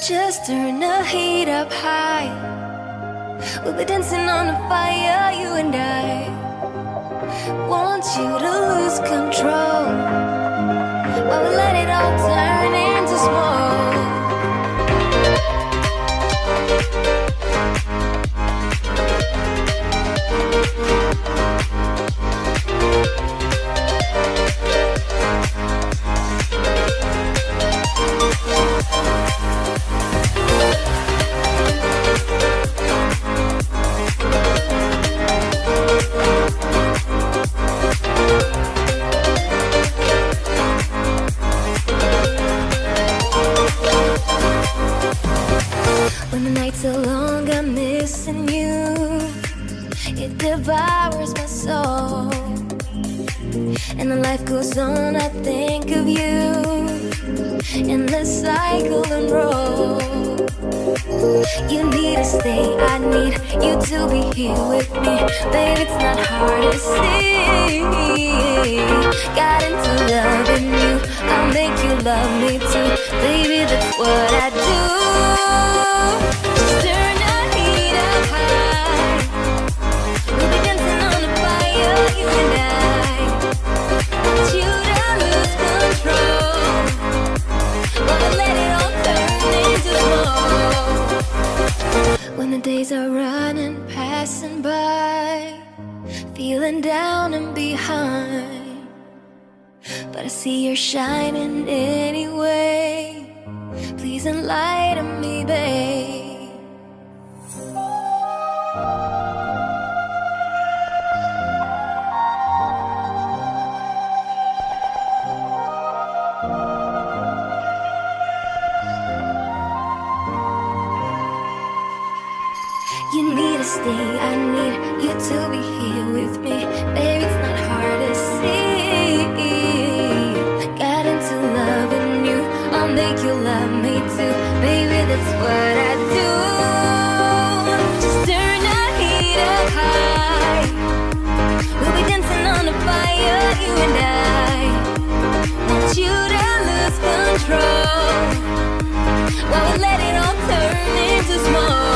Just turn the heat up high. We'll be dancing on the fire, you and I. Want you to lose control, but we let it all turn into smoke. When the nights are long, I'm missing you. It devours my soul. And the life goes on, I think of you. In the cycle and roll. You need to stay, I need you to be here with me. Baby, it's not hard to see. Got into loving you, I'll make you love me too. Baby, that's what I do. Just turn the heat up high. We'll be dancing on the fire, you and I. Want you to lose control, but we'll let it all turn into smoke. When the days are running, passing by, feeling down and behind, but I see you're shining anyway. Please enlighten me, babe. You need to stay, I need you to be here with me. Baby, it's not hard to see. Got into loving you, I'll make you love me too. Baby, that's what I do. Just turn the heat up high. We'll be dancing on the fire, you and I. Want you to lose control, while we let it all turn into smoke.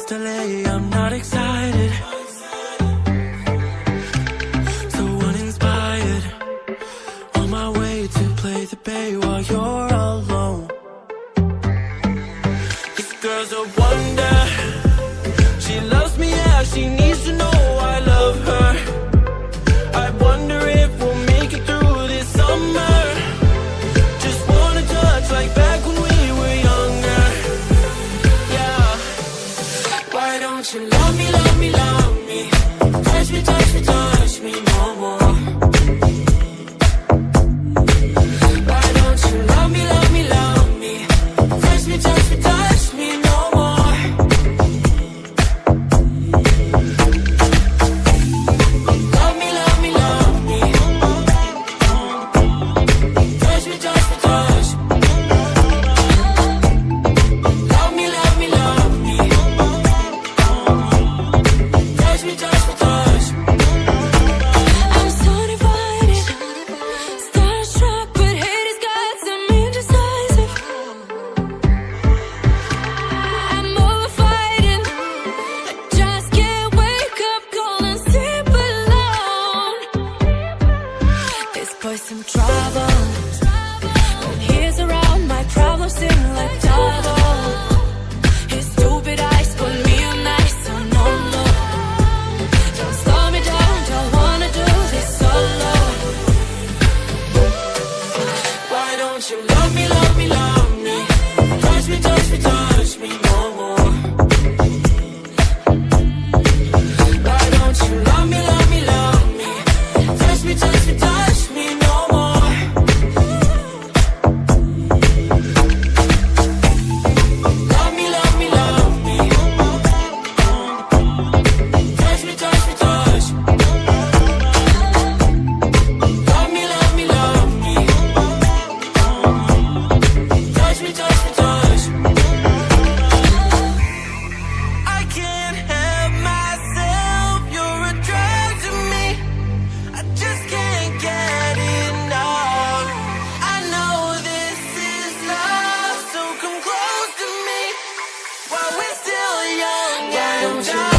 this delay, I'm not excited. So uninspired, on my way to play the bay while you're alone. This girl's a wonder. She loves me, yeah, she needs to know I love her. I wonder if we'll make it through this summer. Just wanna touch like back when we were younger. Yeah. Why don't you love me, love me, love me? Touch me, touch me, touch me no more. Why don't you love me, love me, love me? Touch me, touch me, touch me no more. Love me, love me, love me. Touch me, touch me, touch me. Love me, love me, love me. Touch me, touch me, touch me. I'm so divided, starstruck, but hate has got some indecisive. I'm over fighting, I just can't wake up cold and sleep alone. This boy's some trouble. When he's around, my problems seem like double. His stupid eyes put me on ice, so no, no. Don't slow me down, don't wanna do this solo. Why don't you love me, love me, love me? Touch me, touch me, touch me no more. Why don't you love me, love me, love me? Touch me, touch me, touch me no more. Love me, love me, love me. Touch me, touch me, touch me. Love me, love me, love me. Touch me, touch me, touch me. I can't help myself, you're a drug to me. I just can't get enough. I know this is love, so come close to me while we're still young and dumb.